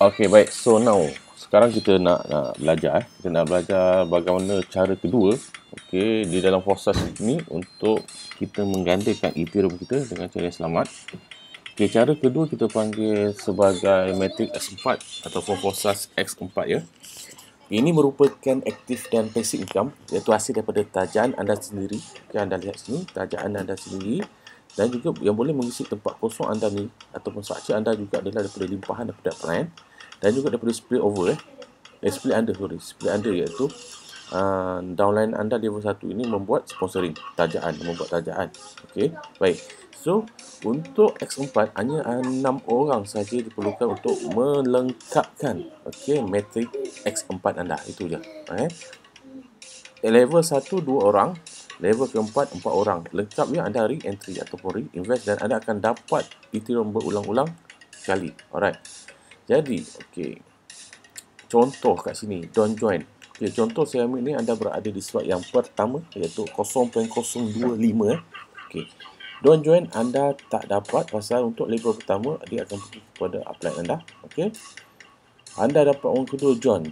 Okay, baik. So now, sekarang kita nak belajar. Kita nak belajar bagaimana cara kedua, okay, di dalam proses ini untuk kita menggandakan Ethereum kita dengan cara yang selamat. Okay, cara kedua kita panggil sebagai metrik X4 ataupun proses X4 ya. Ini merupakan aktif dan passive income, iaitu hasil daripada tajaan anda sendiri. Okay, anda lihat sini, tajaan anda sendiri. Dan juga yang boleh mengisi tempat kosong anda ni ataupun structure anda juga adalah daripada limpahan daripada plan dan juga daripada split over split under iaitu downline anda level 1 ini membuat sponsoring tajaan, okey, baik. So untuk X4 hanya 6 orang saja diperlukan untuk melengkapkan metrik X4 anda, itu je. Level 1 2 orang, level keempat 4 orang. Lengkap ya, anda re-entry ataupun re-invest dan anda akan dapat Ethereum berulang-ulang kali. Alright. Jadi, contoh kat sini, don't join. Contoh saya ambil ni, anda berada di slot yang pertama iaitu 0.025. Don't join anda tak dapat pasal untuk level pertama dia akan pergi kepada upline anda. Anda dapat orang kedua join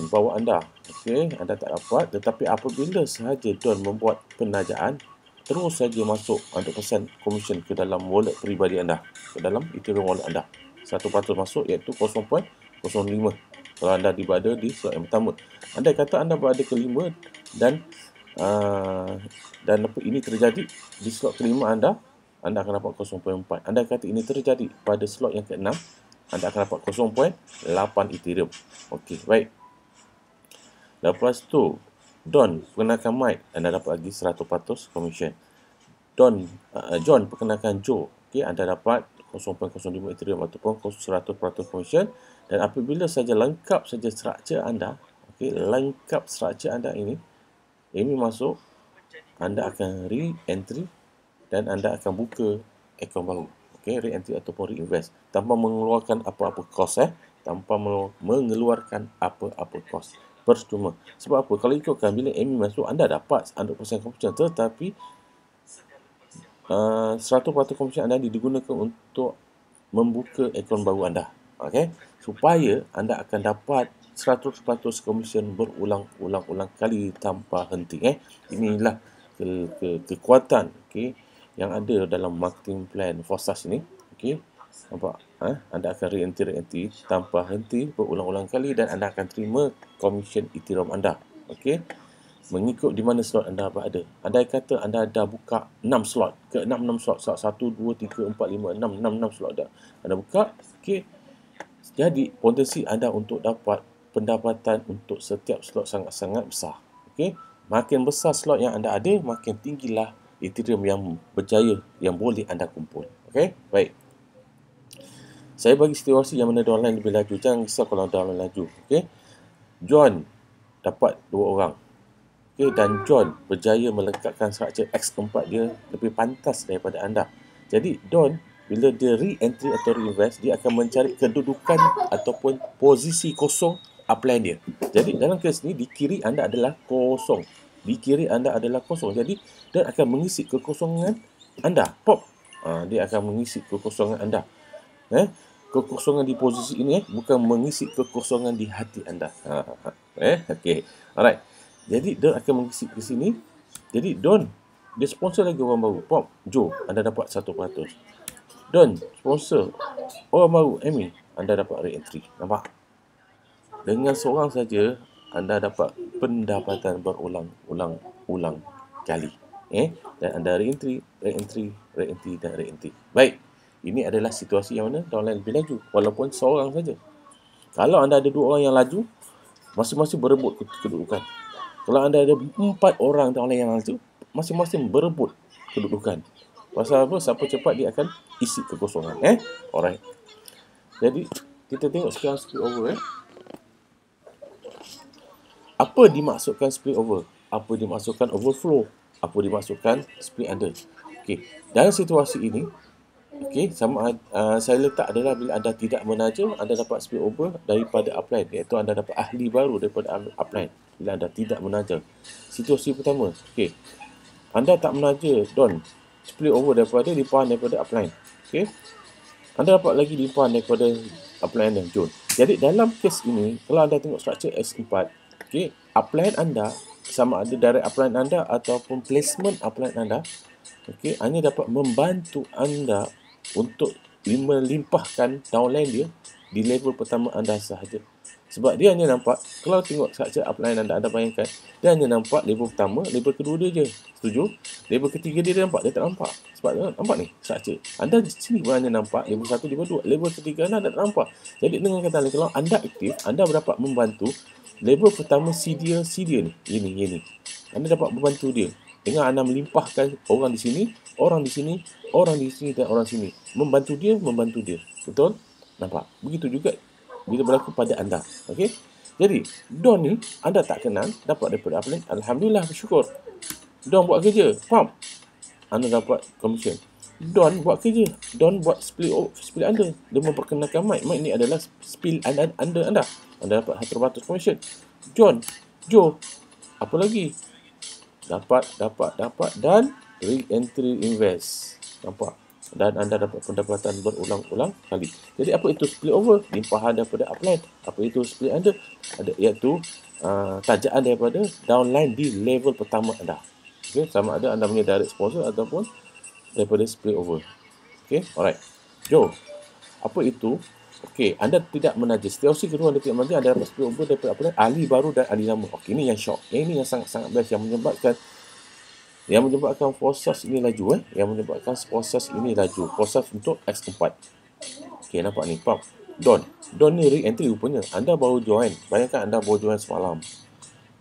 bawa anda. Anda tak dapat, tetapi apabila sahaja Don membuat penajaan, terus saja masuk 100% commission ke dalam wallet peribadi anda, ke dalam Ethereum wallet anda. 1% masuk iaitu 0.05. Kalau anda berada di slot yang pertama. Andai kata anda berada kelima dan ini terjadi di slot kelima anda akan dapat 0.4. Andai kata ini terjadi pada slot yang keenam, anda akan dapat 0.8 Ethereum. Okey, baik. Lepas tu, Don perkenalkan Mike, anda dapat lagi 100% commission. John perkenalkan Joe, anda dapat 0.05 Ethereum ataupun 100% commission. Dan apabila saja lengkap saja structure anda, lengkap structure anda ini masuk, anda akan re-entry dan anda akan buka akaun baru. Re-entry ataupun re-invest tanpa mengeluarkan apa-apa cost, tanpa mengeluarkan apa-apa cost. Percuma. Sebab apa? Kalau ikutkan bila Amy masuk, anda dapat 100% commission, tetapi 100% commission anda digunakan untuk membuka akaun baru anda. Supaya anda akan dapat 100% commission berulang-ulang kali tanpa henti. Inilah kekuatan yang ada dalam marketing plan Forsus ini. Nampak? Anda akan re-entry tanpa henti berulang-ulang kali dan anda akan terima commission Ethereum anda. Mengikut di mana slot anda berada. Andai kata anda dah buka 6 slot, ke 6 slot, 1 2 3 4 5 6 slot dah. Anda buka, jadi potensi anda untuk dapat pendapatan untuk setiap slot sangat-sangat besar. Makin besar slot yang anda ada, makin tinggilah Ethereum yang berjaya yang boleh anda kumpul. Baik. Saya bagi situasi yang mana downline lebih laju. Jangan risau kalau downline laju. John dapat 2 orang. Dan John berjaya melengkapkan structure X4 dia lebih pantas daripada anda. Jadi Don, bila dia re-entry atau re-invest, dia akan mencari kedudukan ataupun posisi kosong upline dia. Jadi dalam kes ni, di kiri anda adalah kosong. Jadi dia akan mengisi kekosongan anda. Dia akan mengisi kekosongan anda. Kekosongan di posisi ini bukan mengisi kekosongan di hati anda. Alright. Jadi dia akan mengisi ke sini. Jadi Don, dia sponsor lagi orang baru. Joe, anda dapat 1%. Don sponsor orang baru, Amy, anda dapat re-entry. Nampak? Dengan seorang saja anda dapat pendapatan berulang-ulang kali. Dan anda re-entry. Baik. Ini adalah situasi yang mana downline lebih laju walaupun seorang saja. Kalau anda ada 2 orang yang laju, masing-masing berebut kedudukan. Kalau anda ada 4 orang downline yang laju, masing-masing berebut kedudukan. Pasal apa? Siapa cepat dia akan isi kekosongan. Alright. Jadi kita tengok sekarang split over. Apa dimaksudkan split over? Apa dimaksudkan overflow? Apa dimaksudkan split under? Dalam situasi ini, saya letak adalah bila anda tidak menaja, anda dapat split over daripada upline, iaitu anda dapat ahli baru daripada upline bila anda tidak menaja. Situasi pertama, anda tak menaja Don, split over daripada limpahan daripada upline. Anda dapat lagi limpahan daripada upline yang John. Jadi dalam kes ini, kalau anda tengok struktur S4, okey, upline anda sama ada direct upline anda ataupun placement upline anda, okey, hanya dapat membantu anda untuk melimpahkan downline dia di level pertama anda sahaja. Sebab dia hanya nampak, kalau tengok structure upline anda bayangkan, dia hanya nampak level pertama, level kedua dia je. Setuju? Level ketiga dia nampak, dia tak nampak. Sebab dia nampak ni, structure. Anda di sini pun hanya nampak level 1, level 2. Level ketiga anda tak nampak. Jadi dengan kata lain, kalau anda aktif, anda dapat membantu level pertama si dia ni. Ini. Anda dapat membantu dia. Dengan anda melimpahkan orang di sini, orang di sini, orang di sini dan orang sini. Membantu dia. Betul? Nampak? Begitu juga bila berlaku pada anda. Okey? Jadi, Don ni anda tak kenal, dapat daripada upline. Alhamdulillah, bersyukur. Don buat kerja, faham? Anda dapat commission. Don buat kerja, Don buat split anda. Dia memperkenalkan Mike. Mike ni adalah spill anda. Anda dapat 100% commission. Joe, apa lagi? Dapat dan re-entry invest. Nampak? Dan anda dapat pendapatan berulang-ulang kali. Jadi apa itu split over? Limpahan daripada upline. Apa itu split under? Iaitu tajaan daripada downline di level pertama anda. Okay? Sama ada anda punya direct sponsor ataupun daripada split over. Okay? Alright. Joe, apa itu? Okay, anda tidak menajis. Teori kedua anda tidak menajis, anda dapat split over daripada upline, ahli baru dan ahli lama. Okay, ini yang shock. Ini yang sangat-sangat best, yang menyebabkan proses ini laju, yang menyebabkan proses ini laju, proses untuk X4. Okey, nampak ni, pump. Don ni re-entry rupanya. Anda baru join. Bayangkan anda baru join semalam.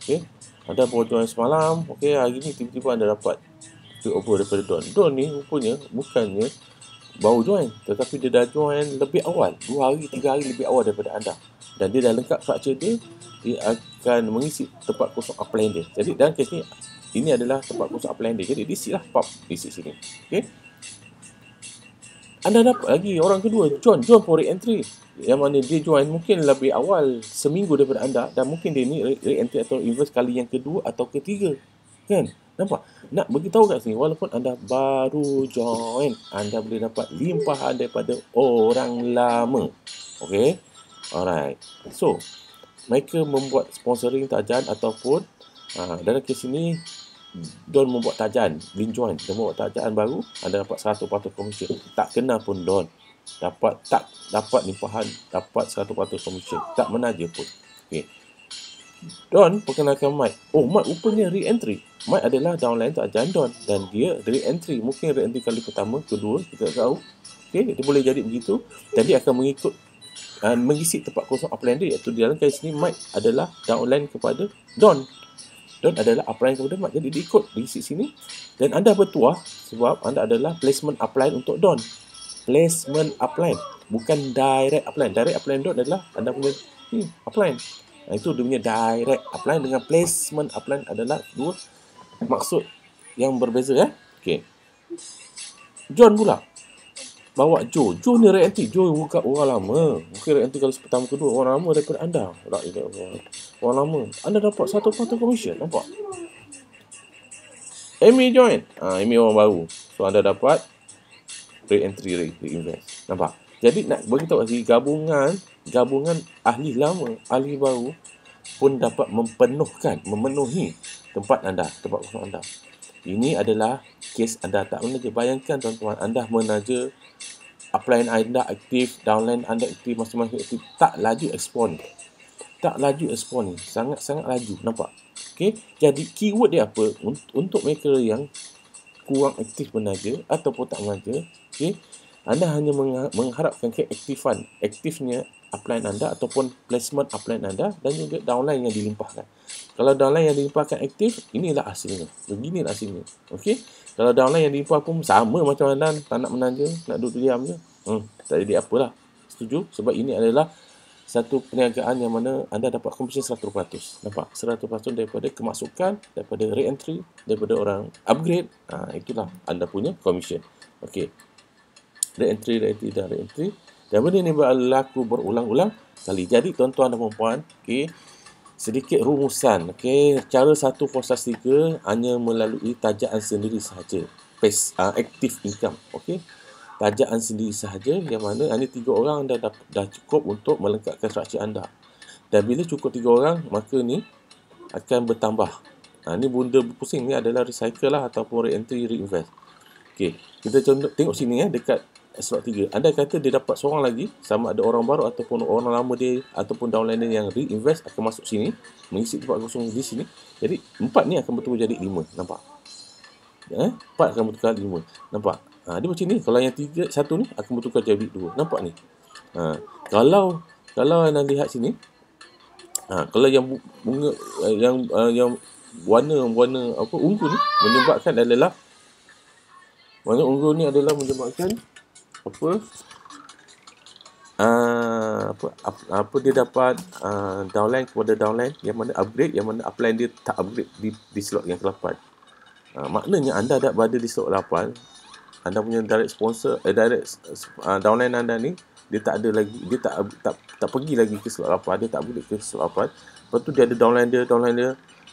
Okey, anda baru join semalam. Okey, hari ni tiba-tiba anda dapat split over daripada Don. Don ni rupanya bukannya baru join, tetapi dia dah join lebih awal, 2 hari, 3 hari lebih awal daripada anda. Dan dia dah lengkap structure dia akan mengisi tempat kosong upline dia. Jadi dalam kes ni, ini adalah tempat kosong upline dia. Jadi diisi lah, diisi sini. Okey. Anda dapat lagi orang kedua, John pun re-entry. Yang mana dia join mungkin lebih awal, seminggu daripada anda, dan mungkin dia ni re-entry atau invest kali yang kedua atau ketiga. Kan? Nampak? Nak beritahu kat sini, walaupun anda baru join, anda boleh dapat limpahan daripada orang lama. Okey? Alright. So, mereka membuat sponsoring tajaan ataupun dalam kes ini Don membuat tajaan, Lin join, dia membuat tajaan baru, anda dapat 100% komisen. Tak kenal pun Don, dapat limpahan, dapat 100% komisen. Tak menaja pun. Okey. Don perkenalkan Mike. Oh, Mike rupanya re-entry. Mike adalah downline tajaan Don dan dia re-entry. Mungkin re-entry kali pertama, kedua, kita tak tahu. Okey, dia boleh jadi begitu dan dia akan mengisi tempat kosong upline dia, iaitu dalam kes ini Mike adalah downline kepada Don adalah upline kepada Mike. Jadi dia ikut diisi sini dan anda bertuah sebab anda adalah placement upline untuk Don. Placement upline, bukan direct upline. Direct upline Don adalah anda punya upline. Itu dia punya direct upline dengan placement upline adalah dua maksud yang berbeza. Okey. John pula bawa Joe ni re-entry. Joe bukan orang lama. Mungkin re-entry kali pertama kedua, orang lama daripada anda. Orang lama. Anda dapat 1% komisen. Nampak? Amy join. Amy orang baru. So anda dapat re-entry, re-invest. Nampak? Jadi nak beritahu lagi, gabungan ahli lama, ahli baru pun dapat memenuhi tempat kosong anda. Ini adalah kes anda tak menaja. Bayangkan tuan-tuan, anda menaja, upline anda aktif, downline anda aktif, masing-masing aktif, tak laju expand ni. Sangat-sangat laju. Nampak? Okey. Jadi keyword dia apa? Untuk mereka yang kurang aktif menaja ataupun tak menaja, okey, anda hanya mengharapkan aktifnya upline anda ataupun placement upline anda dan juga downline yang dilimpahkan. Kalau downline yang dilimpahkan aktif, inilah hasilnya. Beginilah hasilnya. Okey. Kalau downline yang dilimpah pun sama macam anda, tak nak menaja, nak duduk diam je. Tak jadi apalah. Setuju? Sebab ini adalah satu perniagaan yang mana anda dapat komisen 100%. Nampak? 100% daripada kemasukan, daripada re-entry, daripada orang upgrade. Itulah anda punya komisen. Okey. Re-entry. Dan benda ini berlaku berulang-ulang kali. Jadi tuan-tuan dan puan-puan, okey, sedikit rumusan. Okey, cara 1 proses 3 hanya melalui tajaan sendiri sahaja. Active income. Okey. tajaan sendiri sahaja, yang mana ini 3 orang dah cukup untuk melengkapkan struktur anda. Dan bila cukup 3 orang, maka ni akan bertambah. Ni benda pusing ni adalah recycle lah ataupun re-entry, reinvest. Okey, kita tengok sini dekat slot 3. Anda kata dia dapat seorang lagi, sama ada orang baru ataupun orang lama dia ataupun downliner yang reinvest akan masuk sini, mengisi tempat kosong di sini. Jadi 4 ni akan bertukar jadi 5. Nampak? 4 akan bertukar 5. Nampak? Dia macam ni. Kalau yang 1 ni akan bertukar jadi 2. Nampak ni? Kalau anda lihat sini, kalau yang bunga yang warna ungu ni menyebabkan adalah warna ungu ni adalah menyebabkan dia dapat downline kepada downline, yang mana upgrade, yang mana upline dia tak upgrade di slot yang ke-8. Maknanya anda dah berada di slot 8, anda punya direct sponsor downline anda ni dia tak ada lagi, dia tak pergi lagi ke slot 8, dia tak upgrade ke slot 8. Lepas tu dia ada downline dia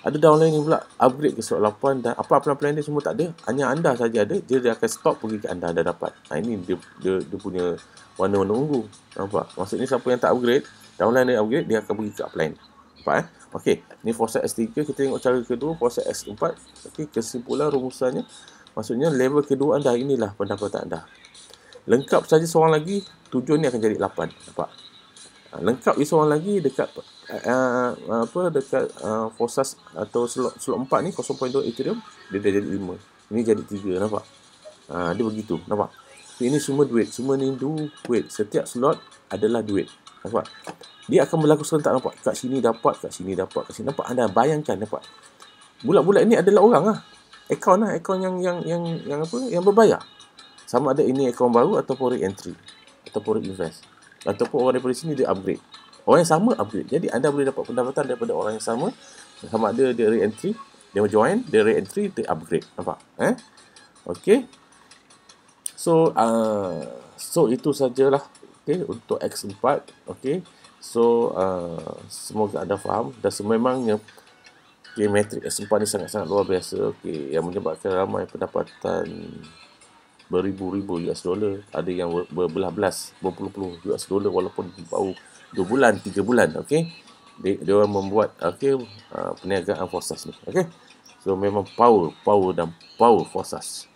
ada downline yang pula upgrade ke slot 8, dan apa-apa plan dia semua tak ada, hanya anda saja ada. Dia akan stop pergi ke anda dapat. Ini dia punya warna-warna ungu. Nampak? Maksudnya siapa yang tak upgrade, downline dia upgrade, dia akan pergi ke upline. Nampak Okey, ni foresight S3. Kita tengok cara kedua, foresight S4. Okey, kesimpulan rumusannya, maksudnya level kedua anda, inilah pendapatan anda. Lengkap saja seorang lagi, 7 ni akan jadi 8. Nampak? Lengkap seorang lagi dekat dekat Foresight atau slot 4 ni 0.2 Ethereum, dia dah jadi 5. Ini jadi 3. Nampak? Dia begitu. Nampak? Ini semua duit. Semua ni duit. Setiap slot adalah duit. Nampak? Dia akan berlaku serentak. Nampak? Kat sini dapat, kat sini dapat, kat sini. Nampak? Anda bayangkan. Nampak? Bulat-bulat ini adalah orang lah. Akaun yang berbayar. Sama ada ini akaun baru ataupun re-entry ataupun re-invest, ataupun orang daripada sini dia upgrade. Orang yang sama upgrade. Jadi anda boleh dapat pendapatan daripada orang yang sama ada dia re-entry, dia join, dia re-entry, dia upgrade. Nampak? Okey. So itu sajalah untuk X4. Okey. So semoga anda faham, dan sememangnya metrik S4 ni sangat-sangat luar biasa. Yang menyebabkan ramai pendapatan beribu-ribu US dollar, ada yang berbelas-belas, berpuluh-puluh US dollar walaupun baru 2 bulan, 3 bulan. Okey, dia orang membuat perniagaan Foresight ni. Okey, so memang power Foresight.